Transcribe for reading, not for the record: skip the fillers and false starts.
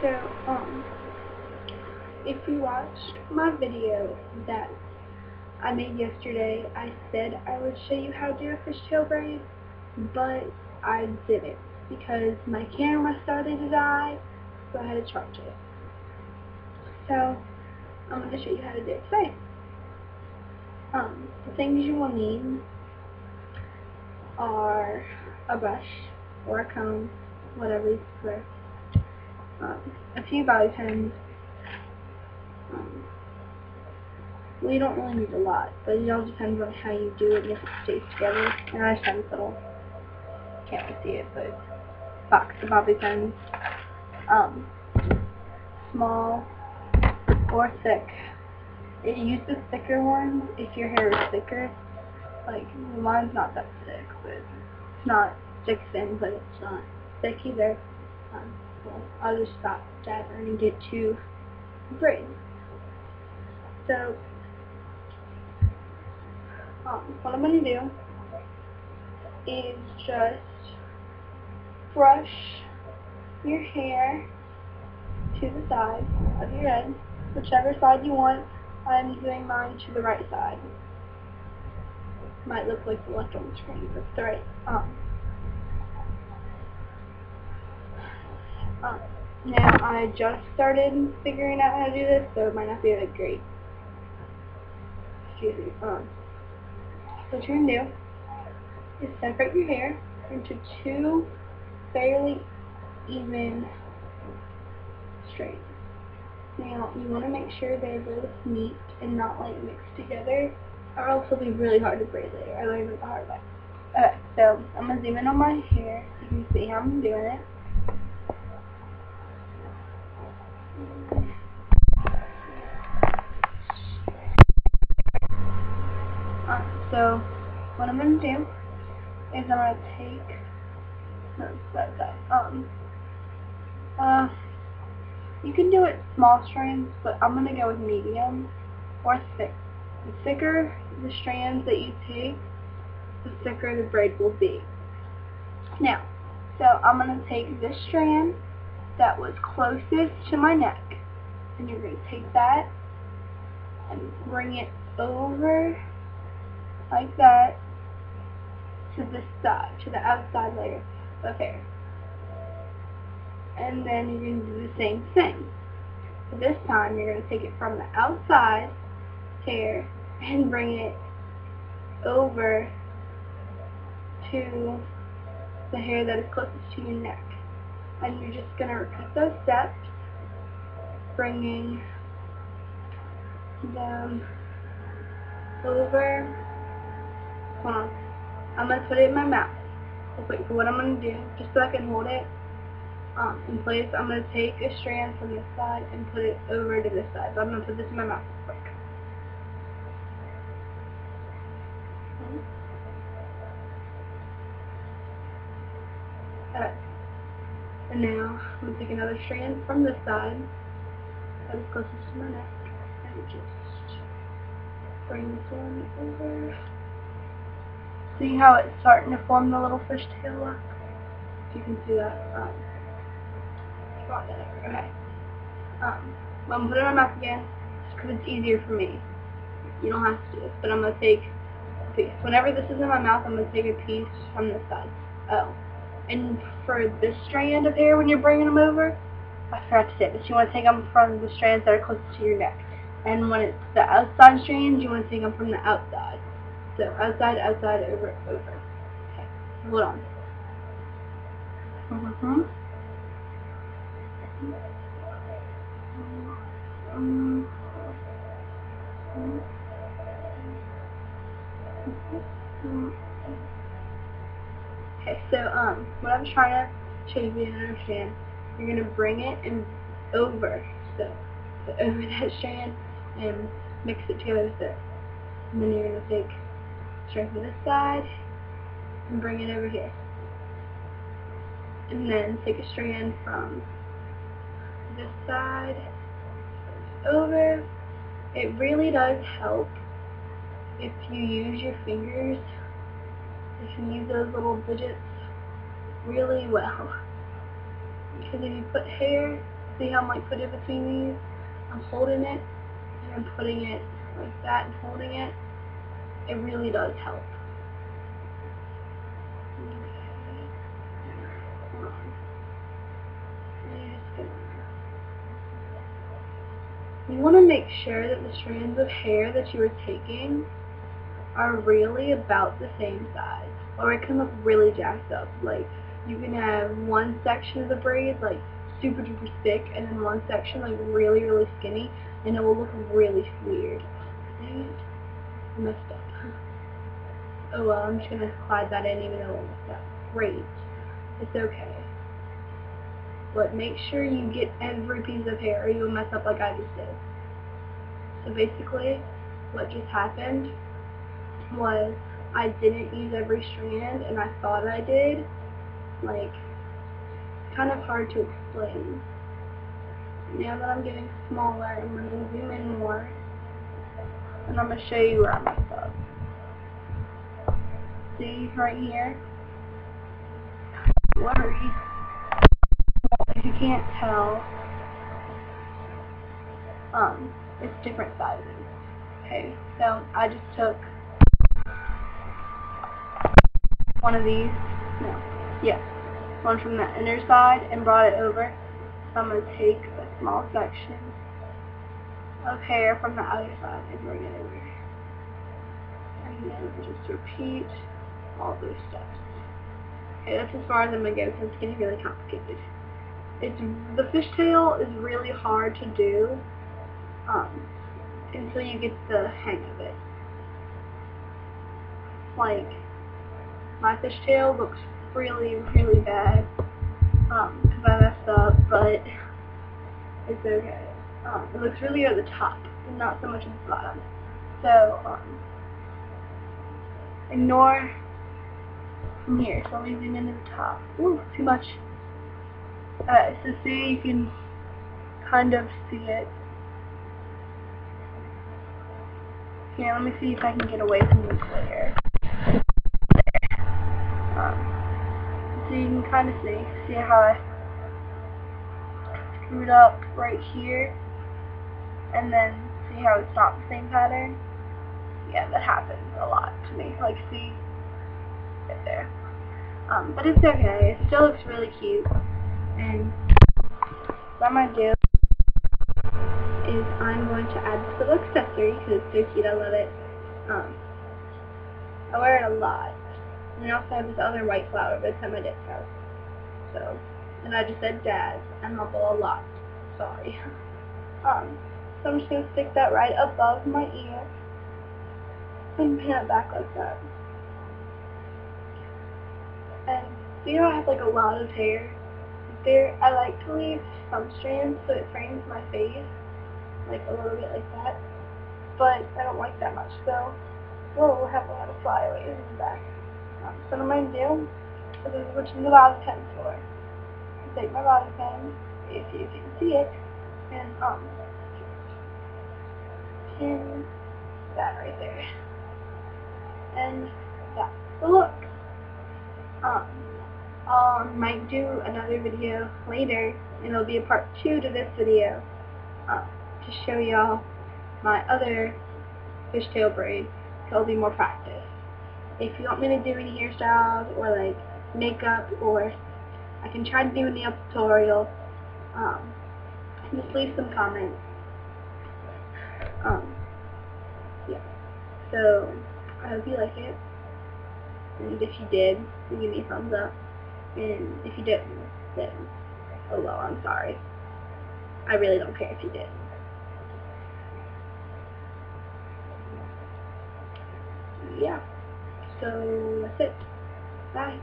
So, if you watched my video that I made yesterday, I said I would show you how to do a fishtail braid, but I didn't because my camera started to die, so I had to charge it. So, I'm going to show you how to do it today. The things you will need are a brush or a comb, whatever you prefer, a few bobby pins. Well, you don't really need a lot, but it all depends on how you do it and if it stays together. And I just have this little, can't really see it, but box of bobby pins. Small or thick. Use the thicker ones if your hair is thicker. Like, mine's not that thick, but it's not thick thin, but it's not thick either. Well, I'll just stop jabbering and get to braid. So, what I'm going to do is just brush your hair to the side of your head, whichever side you want. I'm doing mine to the right side. Might look like the left on the screen, but it's the right. Now I just started figuring out how to do this, so it might not be that great. Excuse me. So what you're gonna do is separate your hair into two fairly even strands. Now you want to make sure they're both neat and not like mixed together, or else it'll be really hard to braid later. I learned it the hard way. Okay, so I'm gonna zoom in on my hair so you can see how I'm doing it. So what I'm gonna do is I'm gonna take you can do it small strands, but I'm gonna go with medium or thick. The thicker the strands that you take, the thicker the braid will be. Now, so I'm gonna take this strand that was closest to my neck, and you're gonna take that and bring it over like that to this side, to the outside layer of hair. And then you're going to do the same thing. So this time you're going to take it from the outside hair and bring it over to the hair that is closest to your neck. And you're just going to repeat those steps, bringing them over. Hold on. I'm going to put it in my mouth. Wait, so what I'm going to do, just so I can hold it in place, I'm going to take a strand from this side and put it over to this side. So I'm going to put this in my mouth real quick. Okay. And now I'm going to take another strand from this side that is closest to my neck and just bring this one over. See how it's starting to form the little fishtail look? If you can see that. Okay. I'm going to put it in my mouth again, just because it's easier for me. You don't have to do this, but I'm going to take a piece. Whenever this is in my mouth, I'm going to take a piece from this side. Oh. And for this strand of hair, when you're bringing them over, I forgot to say this, you want to take them from the strands that are closest to your neck. And when it's the outside strands, you want to take them from the outside. So outside, outside, over, over. Okay, hold on. Okay, so what I'm trying to show you to understand, you're gonna bring it and over, so over that strand and mix it together with it. And then you're gonna take a strand from this side and bring it over here. And then take a strand from this side over. It really does help if you use your fingers, if you use those little digits really well. Because if you put hair See how I'm like put it between these? I'm holding it and I'm putting it like that and holding it. It really does help. Hold on. You want to make sure that the strands of hair that you are taking are really about the same size, or it can look really jacked up. Like, you can have one section of the braid like super duper thick and then one section like really really skinny, and it will look really weird. Dang it, I messed up. Oh well, I'm just gonna slide that in even though I messed up. Great, it's okay. But make sure you get every piece of hair or you'll mess up like I just did. So basically, what just happened was I didn't use every strand and I thought I did. Like, kind of hard to explain. Now that I'm getting smaller, I'm going to zoom in more and I'm going to show you where I messed up. See right here? Blurry. If you can't tell, it's different sizes. Okay, so I just took one of these, one from the inner side and brought it over. So I'm going to take a small section of hair from the other side and bring it over. And then just repeat all those steps. Okay, that's as far as I'm going to go because it's getting really complicated. The fishtail is really hard to do until you get the hang of it. Like, my fishtail looks really, really bad because I messed up, but it's okay. It looks really good at the top, and not so much at the bottom. So, ignore from here. So let me zoom into the top. Ooh, too much. So see, you can kind of see it. Here, let me see if I can get away from this layer. So you can kind of see how I screwed up right here, and then see how it's not the same pattern? Yeah, that happens a lot to me. Like, see, right there. But it's okay. It still looks really cute. And what I'm going to do is I'm going to add this little accessory because it's so cute. I love it. I wear it a lot. And I also have this other white flower, but it's at my dad's house. So, and I just said Dad. I mumble a lot. Sorry. So I'm just going to stick that right above my ear and pin it back like that. And see how I have like a lot of hair there? I like to leave some strands so it frames my face, like a little bit like that. But I don't like that much, so we'll have a lot of flyaways in the back. So what I'm going to do is this is what the bobby pin for. I take my bobby pin, if you can see it, and pin that right there. And that's the look. I might do another video later, and it'll be a part 2 to this video, to show y'all my other fishtail braid, so it'll be more practice. If you want me to do any hairstyles, or like makeup, or I can try to do a nail tutorial, just leave some comments. Yeah. So, I hope you like it. And if you did, then give me a thumbs up. And if you didn't, then, oh well, I'm sorry. I really don't care if you did. Yeah. So, that's it. Bye.